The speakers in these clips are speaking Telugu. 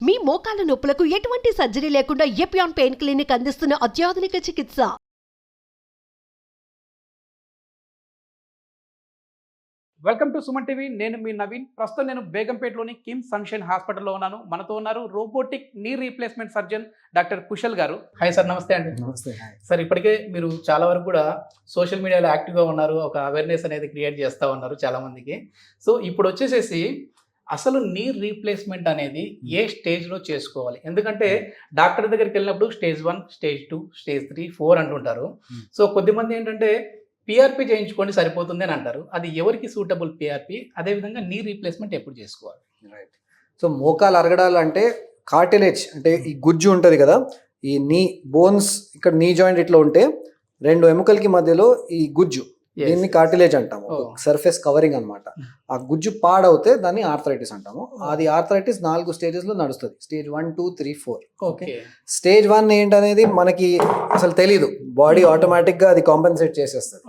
మీ మోకాల నొప్పులకు ఎటువంటి సర్జరీ లేకుండా ఎపియాన్ పెయిన్ క్లినిక్ అందిస్తున్న అత్యాధునిక చికిత్స. Welcome to Suman TV. నేను మీ నవీన్. ప్రస్తుతం నేను బేగంపేటలోని కిమ్స్ సన్షైన్ హాస్పిటల్లో ఉన్నాను. మనతో ఉన్నారు robotic knee replacement surgeon doctor Kushal గారు. హాయ్ సార్, నమస్తే అండి. నమస్తే. సార్, ఇప్పటికే మీరు చాలా వరకు కూడా సోషల్ మీడియాలో యాక్టివ్గా ఉన్నారు, ఒక అవేర్నెస్ అనేది క్రియేట్ చేస్తూ ఉన్నారు చాలామందికి. సో ఇప్పుడు వచ్చేసేసి అసలు నీ రీప్లేస్మెంట్ అనేది ఏ స్టేజ్లో చేసుకోవాలి? ఎందుకంటే డాక్టర్ దగ్గరికి వెళ్ళినప్పుడు స్టేజ్ 1, స్టేజ్ 2, స్టేజ్ 3, 4 అంటుంటారు. సో కొద్దిమంది ఏంటంటే పిఆర్పి చేయించుకోండి సరిపోతుంది అని అంటారు. అది ఎవరికి సూటబుల్ పిఆర్పి? అదేవిధంగా నీ రీప్లేస్మెంట్ ఎప్పుడు చేసుకోవాలి? రైట్. సో మోకాలు అరగడాలంటే కార్టిలేజ్ అంటే ఈ గుజ్జు ఉంటుంది కదా, ఈ నీ బోన్స్ ఇక్కడ నీ జాయింట్ ఇట్లా ఉంటే 2 ఎముకలకి మధ్యలో ఈ గుజ్జు, దీన్ని కార్టిలేజ్ అంటాము. సర్ఫేస్ కవరింగ్ అన్నమాట. ఆ గుజ్జు పాడవుతే దాన్ని ఆర్థరైటిస్ అంటాము. అది ఆర్థరైటిస్ 4 స్టేజెస్ లో నడుస్తుంది. స్టేజ్ 1, 2, 3, 4. ఓకే. స్టేజ్ 1 ఏంటనేది మనకి అసలు తెలీదు. బాడీ ఆటోమేటిక్ గా అది కాంపెన్సేట్ చేసేస్తుంది.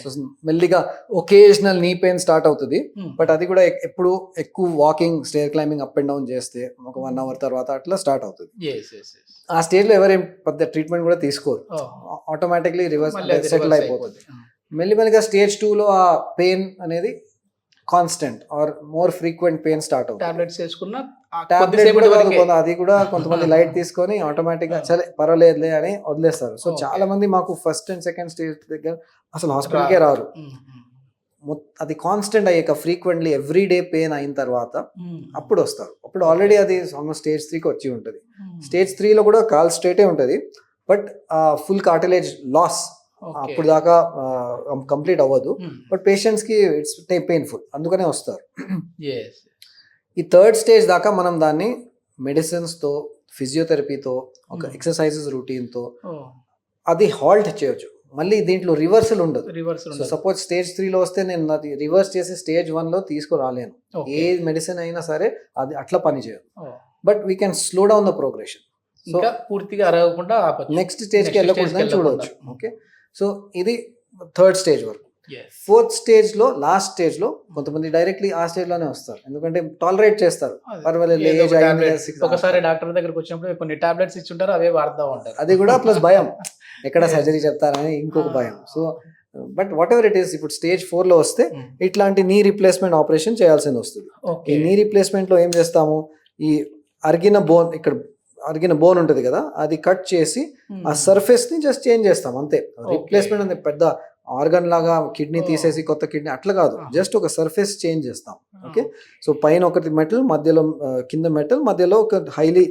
సో మెల్లిగా ఒకేషనల్ నీ పెయిన్ స్టార్ట్ అవుతుంది. బట్ అది కూడా ఎప్పుడు ఎక్కువ walking, stair climbing, up and down చేస్తే ఒక 1 అవర్ తర్వాత అట్లా స్టార్ట్ అవుతుంది. ఆ స్టేజ్ లో ఎవరేం పెద్ద ట్రీట్మెంట్ కూడా తీసుకోరు. ఆటోమేటిక్లీ రివర్స్ సెటిల్ అయిపోతుంది. మెల్లిమెల్లిగా స్టేజ్ 2లో ఆ పెయిన్ అనేది constant or more frequent pain start అవుతుంది. టాబ్లెట్స్ వేసుకున్న అది కూడా కొంతమంది లైట్ తీసుకొని ఆటోమేటిక్ గా సరే పర్వాలేదులే అని వదిలేస్తారు. సో చాలా మంది మాకు ఫస్ట్ అండ్ సెకండ్ స్టేజ్ దగ్గర అసలు హాస్పిటల్కే రారు. అది కాన్స్టెంట్ అయ్యాక ఫ్రీక్వెంట్లీ ఎవ్రీ డే పెయిన్ అయిన తర్వాత అప్పుడు వస్తారు. అప్పుడు ఆల్రెడీ అది ఆల్మోస్ట్ స్టేజ్ 3కి వచ్చి ఉంటుంది. స్టేజ్ 3లో కూడా కాల్ స్ట్రేటే ఉంటుంది, బట్ ఫుల్ కార్టిలేజ్ లాస్ అప్పుడు దాకా కంప్లీట్ అవ్వదు. బట్ పేషెంట్స్ కి ఇట్స్ పెయిన్ఫుల్, అందుకనే వస్తారు. ఈ 3rd స్టేజ్ దాకా మనం దాన్ని మెడిసిన్స్ తో, ఫిజియోథెరపీతో, ఒక ఎక్సర్సైజెస్ రొటీన్ తో అది హాల్ట్ చేయొచ్చు. మళ్ళీ దీంట్లో రివర్సల్ ఉండదు. సో సపోజ్ స్టేజ్ 3లో వస్తే నేను అది రివర్స్ చేసి స్టేజ్ 1లో తీసుకురాలేను. ఏ మెడిసిన్ అయినా సరే అది అట్లా పని చేయదు. But we can slow down the progression. So పూర్తిగా అరగకుండా నెక్స్ట్ స్టేజ్కి వెళ్ళకూడదని చూడవచ్చు. ఓకే. సో ఇది 3rd స్టేజ్ వరకు. 4th స్టేజ్ లో, లాస్ట్ స్టేజ్ లో కొంతమంది డైరెక్ట్లీ ఆ స్టేజ్ లోనే వస్తారు. ఎందుకంటే టాలరేట్ చేస్తారు, పర్వాలేదు. ఒకసారి డాక్టర్ దగ్గరకు వచ్చినప్పుడు కొన్ని టాబ్లెట్స్ ఇచ్చుంటారు, అవే వాడుతూ ఉంటారు. అది కూడా ప్లస్ భయం, ఎక్కడ సర్జరీ చెప్తారని ఇంకొక భయం. So but what ever it is, ఇప్పుడు స్టేజ్ 4లో వస్తే ఇట్లాంటి నీ రీప్లేస్మెంట్ ఆపరేషన్ చేయాల్సింది వస్తుంది. ఈ నీ రీప్లేస్మెంట్ లో ఏం చేస్తాము, ఈ అరిగిన బోన్ ఉంటుంది కదా, అది కట్ చేసి ఆ సర్ఫేస్ ని జస్ట్ చేంజ్ చేస్తాం అంతే. రీప్లేస్మెంట్ అనేది పెద్ద ఆర్గన్ లాగా కిడ్నీ తీసేసి కొత్త కిడ్నీ అట్లా కాదు, జస్ట్ ఒక సర్ఫేస్ చేంజ్ చేస్తాం. ఓకే. సో పైన ఒకటి మెటల్, మధ్యలో కింద మెటల్, మధ్యలో ఒక హైలీ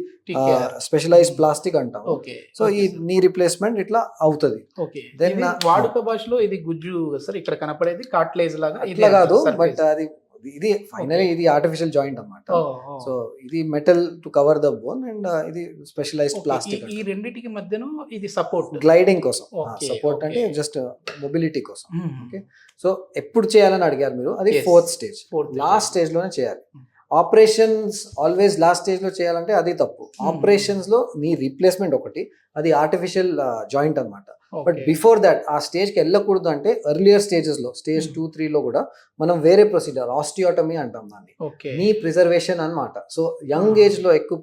స్పెషలైజ్డ్ ప్లాస్టిక్ అంటాం. సో ఈ నీ రీప్లేస్మెంట్ ఇట్లా అవుతుంది. దెన్ వాడుక భాషలో ఇది గుజ్జు సార్, ఇక్కడ కనపడేది కార్టిలేజ్ లాగా ఇట్లా కాదు, బట్ అది ఇది ఫైనలీ ఇది ఆర్టిఫిషియల్ జాయింట్ అన్నమాట. సో ఇది metal to cover the bone and ఇది స్పెషలైజ్డ్ ప్లాస్టిక్. ఈ రెండింటికి మధ్యన ఇది సపోర్ట్, గ్లైడింగ్ కోసం. సపోర్ట్ అంటే జస్ట్ మొబిలిటీ కోసం. ఓకే. సో ఎప్పుడు చేయాలని అడిగారు మీరు, అది 4th స్టేజ్, లాస్ట్ స్టేజ్ లోనే చేయాలి. ఆపరేషన్స్ ఆల్వేస్ లాస్ట్ స్టేజ్ లో చేయాలంటే అది తప్పు. ఆపరేషన్స్ లో నీ రీప్లేస్మెంట్ ఒకటి, అది ఆర్టిఫిషియల్ జాయింట్ అన్నమాట. బట్ బిఫోర్ దాట్ ఆ స్టేజ్ కి వెళ్ళకూడదు అంటే ఎర్లియర్ స్టేజెస్ లో, స్టేజ్ 2, 3లో కూడా మనం వేరే ప్రొసీజర్, ఆస్టియోటమీ అంటాం దాన్ని, నీ ప్రిజర్వేషన్ అన్నమాట. సో యంగ్ ఏజ్ లో ఎక్కువ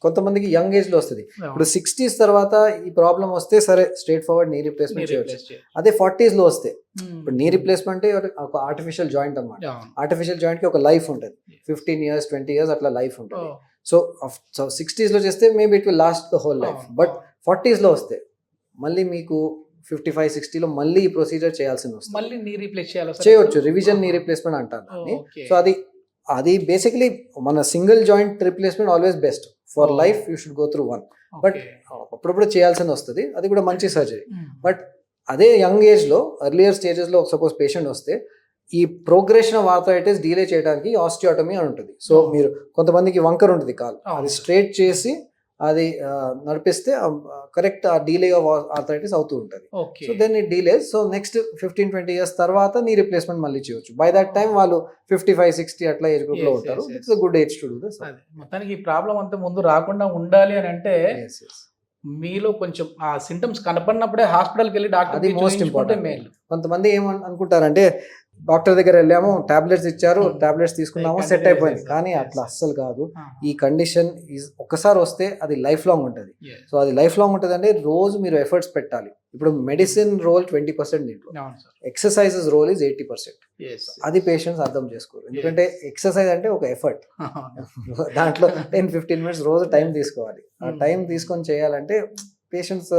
కొంతమందికి యంగ్ ఏజ్ లో వస్తుంది. ఇప్పుడు 60s తర్వాత ఈ ప్రాబ్లం వస్తే సరే స్ట్రేట్ ఫార్వర్డ్ నీ రీప్లేస్మెంట్ చేయవచ్చు. అదే 40s లో వస్తే, ఇప్పుడు నీ రీప్లేస్మెంట్ ఒక ఆర్టిఫిషియల్ జాయింట్ అన్నమాట. ఆర్టిఫిషియల్ జాయింట్ కి ఒక లైఫ్ ఉంటుంది, 15 years, 20 years అట్లా లైఫ్ ఉంటుంది. సో 60s లో చేస్తే maybe it will last the whole life. But 40s లో వస్తే మళ్ళీ మీకు 55, 60లో మళ్ళీ ఈ ప్రొసీజర్ చేయాల్సింది వస్తుంది. మళ్ళీ నీ రీప్లేస్ చేయొచ్చు, రివిజన్ నీ రీప్లేస్మెంట్ అంటారు దాన్ని. సో అది బేసిక్లీ మన single joint replacement always best for life. You should go through one. But అప్పుడప్పుడు చేయాల్సింది వస్తుంది, అది కూడా మంచి సర్జరీ. బట్ అదే యంగ్ ఏజ్ లో, ఎర్లియర్ స్టేజెస్ లో సపోజ్ పేషెంట్ వస్తే ఈ ప్రోగ్రెషన్ ఆఫ్ ఆర్థరైటిస్ డీలే చేయడానికి ఆస్టియోటమీ అని ఉంటుంది. సో మీరు కొంతమందికి వంకర్ ఉంటుంది కాలు, అది స్ట్రైట్ చేసి అది నడిపిస్తే కరెక్ట్ ఆ డీలే ఆఫ్ ఆర్థరైటిస్ అవుతూ ఉంటుంది. So then it delays. So next 15-20 years తర్వాత నీ రీప్లేస్మెంట్ మళ్ళీ చేయొచ్చు. బై దట్ టైం వాళ్ళు 55-60 అట్లా ఏజ్ గ్రూప్ లో ఉంటారు. It's a good age to do this. మొత్తానికి ఈ ప్రాబ్లం అంతా ముందు రాకుండా ఉండాలి అని అంటే మీలో కొంచెం ఆ సింటమ్స్ కనపడినప్పుడే హాస్పిటల్కి వెళ్ళి డాక్టర్, అది మోస్ట్ ఇంపార్టెంట్. కొంతమంది ఏమనుకుంటారంటే డాక్టర్ దగ్గర వెళ్ళాము, టాబ్లెట్స్ ఇచ్చారు, టాబ్లెట్స్ తీసుకున్నాము, సెట్ Continue అయిపోయింది. చేస్తాం. కానీ Yes. అట్లా అస్సలు కాదు. Ah. ఈ కండిషన్ ఒక్కసారి వస్తే అది లైఫ్ లాంగ్ ఉంటుంది. Yes. సో అది లైఫ్ లాంగ్ ఉంటుంది అంటే రోజు మీరు ఎఫర్ట్స్ పెట్టాలి. ఇప్పుడు మెడిసిన్ రోల్ 20% దీంట్లో, అవును sir. Exercises role is 80%. Yes. అది పేషెంట్స్ అర్థం చేసుకోరు. ఎందుకంటే ఎక్సర్సైజ్ అంటే ఒక ఎఫర్ట్. దాంట్లో 10-15 మినిట్స్ రోజు టైం తీసుకోవాలి. ఆ టైం తీసుకొని చేయాలంటే పేషెంట్స్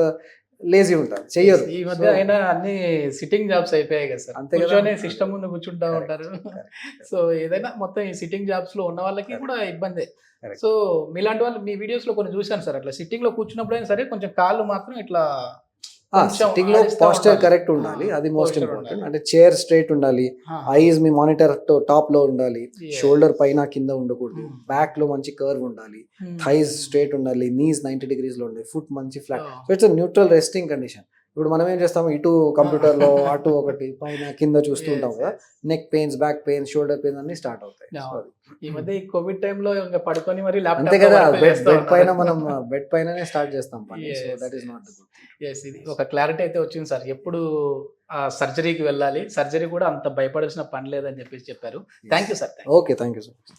లేజీ ఉంటారు, చెయ్యరు. ఈ మధ్య అయినా అన్ని సిట్టింగ్ జాబ్స్ అయిపోయాయి కదా సార్. అంతే కదా. కూర్చొని సిస్టమ్ ముందు కూర్చుంటా Correct, ఉంటారు. correct. సో ఏదైనా మొత్తం ఈ సిట్టింగ్ జాబ్స్ లో ఉన్న వాళ్ళకి కూడా ఇబ్బందే. Correct. సో మీలాంటి వాళ్ళు మీ వీడియోస్ లో కొన్ని చూశాను సార్, అట్లా సిట్టింగ్ లో కూర్చున్నప్పుడు అయినా సరే కొంచెం కాళ్ళు మాత్రం ఇట్లా కొంచెం సిట్టింగ్ లో ఆడిస్తా పాస్చర్ ఉండాలి. కరెక్ట్ ఉండాలి, అది మోస్ట్ Posture ఇంపార్టెంట్. ఉండాలి. అంటే చైర్ స్ట్రైట్ ఉండాలి, Ah. ఐస్ మీ మానిటర్ టాప్ లో ఉండాలి, Yes. షోల్డర్ పైన కింద ఉండకూడదు, Hmm. బ్యాక్ లో మంచి కర్వ్ ఉండాలి, Hmm. థైస్ స్ట్రైట్ ఉండాలి, నీస్ 90 degrees లో ఉండాలి, ఫుట్ మంచి flat. Oh. So it's neutral resting condition. ఇప్పుడు మనం ఏం చేస్తాం, ఇటు కంప్యూటర్ లో అటు ఒకటి పైన కింద చూస్తూ ఉంటాం కదా, neck pains, back pains, shoulder pains అన్ని స్టార్ట్ అవుతాయి. Yeah. So అది. ఈ మధ్య ఈ కోవిడ్ టైంలో ఇంకా పడుకొని మరి అంతే కదా, బెడ్ పైన మనం బెడ్ పైననే స్టార్ట్ చేస్తాం పని. So Yes, that is yes. Not the good. Yes, ఇది ఒక క్లారిటీ అయితే వచ్చింది సార్. ఎప్పుడు ఆ సర్జరీకి వెళ్ళాలి, సర్జరీ కూడా అంత భయపడాల్సిన పని లేదని చెప్పేసి చెప్పారు. Thank you sir. Okay, thank you so much.